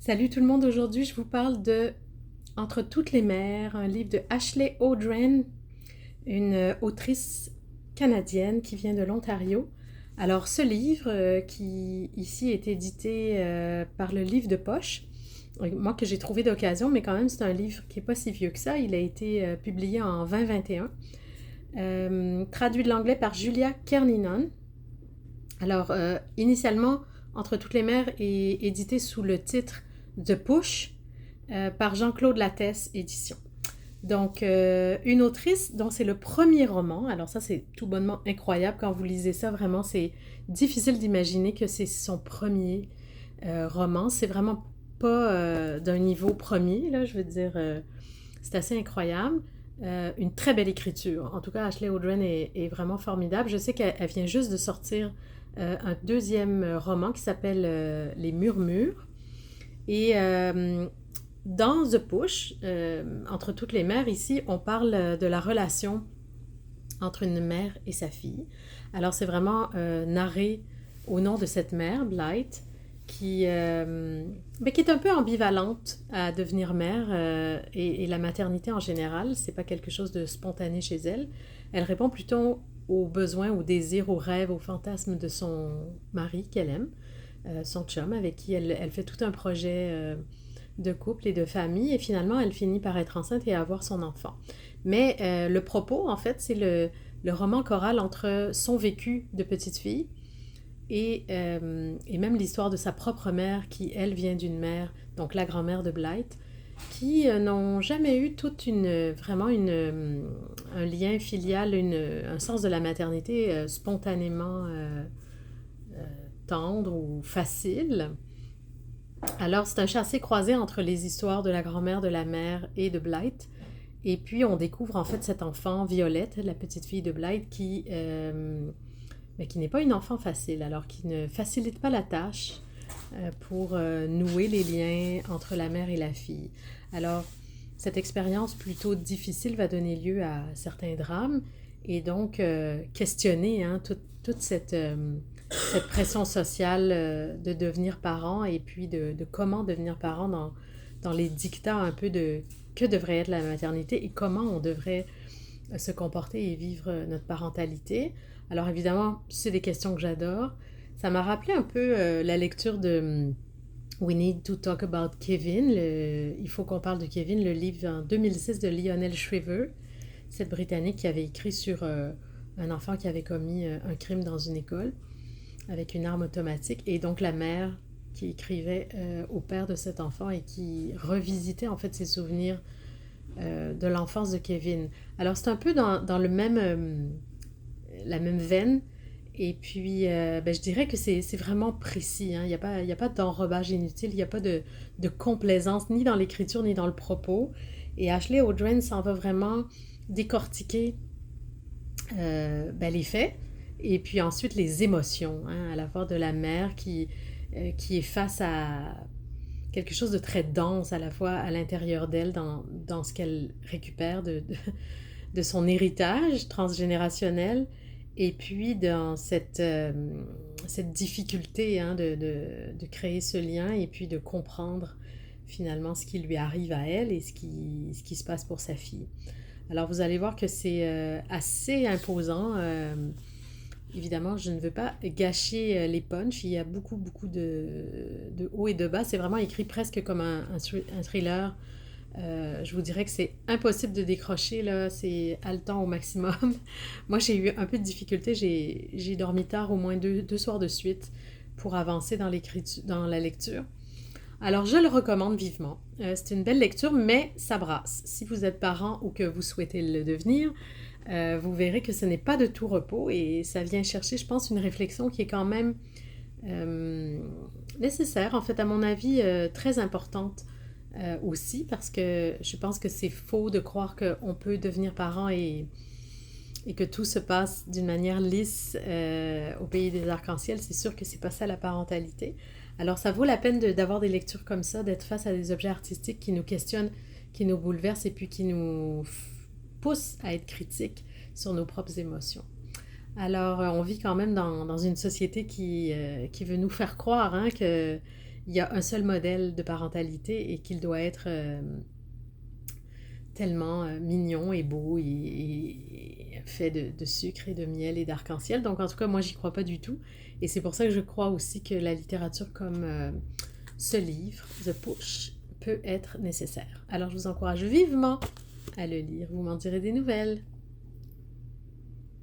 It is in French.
Salut tout le monde, aujourd'hui je vous parle de Entre toutes les mers, un livre de Ashley O'Dren, une autrice canadienne qui vient de l'Ontario. Alors ce livre qui ici est édité par le Livre de Poche, moi que j'ai trouvé d'occasion, mais quand même c'est un livre qui n'est pas si vieux que ça, il a été publié en 2021, traduit de l'anglais par Julia Kerninan. Alors initialement, Entre toutes les mers est édité sous le titre The Push par Jean-Claude Lattès Éditions. Donc, une autrice dont c'est le premier roman. Alors ça, c'est tout bonnement incroyable. Quand vous lisez ça, vraiment, c'est difficile d'imaginer que c'est son premier roman. C'est vraiment pas d'un niveau premier, là, je veux dire. C'est assez incroyable. Une très belle écriture. En tout cas, Ashley O'Dren est vraiment formidable. Je sais qu'elle vient juste de sortir un deuxième roman qui s'appelle Les Murmures. Et dans The Push, Entre toutes les mères, ici, on parle de la relation entre une mère et sa fille. Alors, c'est vraiment narré au nom de cette mère, Blythe, qui est un peu ambivalente à devenir mère et la maternité en général, c'est pas quelque chose de spontané chez elle. Elle répond plutôt aux besoins, aux désirs, aux rêves, aux fantasmes de son mari qu'elle aime, son chum, avec qui elle fait tout un projet de couple et de famille, et finalement, elle finit par être enceinte et avoir son enfant. Mais le propos, en fait, c'est le roman choral entre son vécu de petite fille et même l'histoire de sa propre mère, qui, elle, vient d'une mère, donc la grand-mère de Blythe, qui n'ont jamais eu vraiment un lien filial, un sens de la maternité spontanément tendre ou facile. Alors, c'est un chassé-croisé entre les histoires de la grand-mère, de la mère et de Blythe. Et puis, on découvre en fait cette enfant, Violette, la petite fille de Blythe, qui n'est pas une enfant facile, alors qui ne facilite pas la tâche pour nouer les liens entre la mère et la fille. Alors, cette expérience plutôt difficile va donner lieu à certains drames et donc questionner toute cette pression sociale de devenir parent et puis de comment devenir parent dans les dictats un peu de que devrait être la maternité et comment on devrait se comporter et vivre notre parentalité. Alors évidemment, c'est des questions que j'adore. Ça m'a rappelé un peu la lecture de We Need to Talk About Kevin. Il faut qu'on parle de Kevin, le livre en 2006 de Lionel Shriver, cette Britannique qui avait écrit sur un enfant qui avait commis un crime dans une école avec une arme automatique. Et donc la mère qui écrivait au père de cet enfant et qui revisitait en fait ses souvenirs de l'enfance de Kevin. Alors c'est un peu dans la même veine. Et puis, je dirais que c'est vraiment précis. Hein. Il y a pas d'enrobage inutile, il n'y a pas de complaisance ni dans l'écriture ni dans le propos. Et Ashley O'Dren s'en va vraiment décortiquer les faits et puis ensuite les émotions, hein, à la fois de la mère qui est face à quelque chose de très dense à la fois à l'intérieur d'elle dans ce qu'elle récupère de son héritage transgénérationnel et puis dans cette difficulté hein, de créer ce lien et puis de comprendre finalement ce qui lui arrive à elle et ce qui se passe pour sa fille. Alors vous allez voir que c'est assez imposant. Évidemment, je ne veux pas gâcher les punchs. Il y a beaucoup, beaucoup de hauts et de bas. C'est vraiment écrit presque comme un thriller. Je vous dirais que c'est impossible de décrocher, là. C'est haletant au maximum. Moi, j'ai eu un peu de difficulté. J'ai dormi tard, au moins deux soirs de suite, pour avancer dans la lecture. Alors, je le recommande vivement. C'est une belle lecture, mais ça brasse. Si vous êtes parent ou que vous souhaitez le devenir, vous verrez que ce n'est pas de tout repos et ça vient chercher, je pense, une réflexion qui est quand même euh, nécessaire, en fait, à mon avis, très importante aussi, parce que je pense que c'est faux de croire qu'on peut devenir parent et que tout se passe d'une manière lisse au pays des arcs-en-ciel. C'est sûr que c'est pas ça la parentalité. Alors ça vaut la peine d'avoir des lectures comme ça, d'être face à des objets artistiques qui nous questionnent, qui nous bouleversent et puis qui nous poussent à être critiques sur nos propres émotions. Alors on vit quand même dans une société qui veut nous faire croire hein, que il y a un seul modèle de parentalité et qu'il doit être tellement mignon et beau et fait de sucre et de miel et d'arc-en-ciel. Donc en tout cas, moi, j'y crois pas du tout. Et c'est pour ça que je crois aussi que la littérature comme ce livre, The Push, peut être nécessaire. Alors je vous encourage vivement à le lire. Vous m'en direz des nouvelles.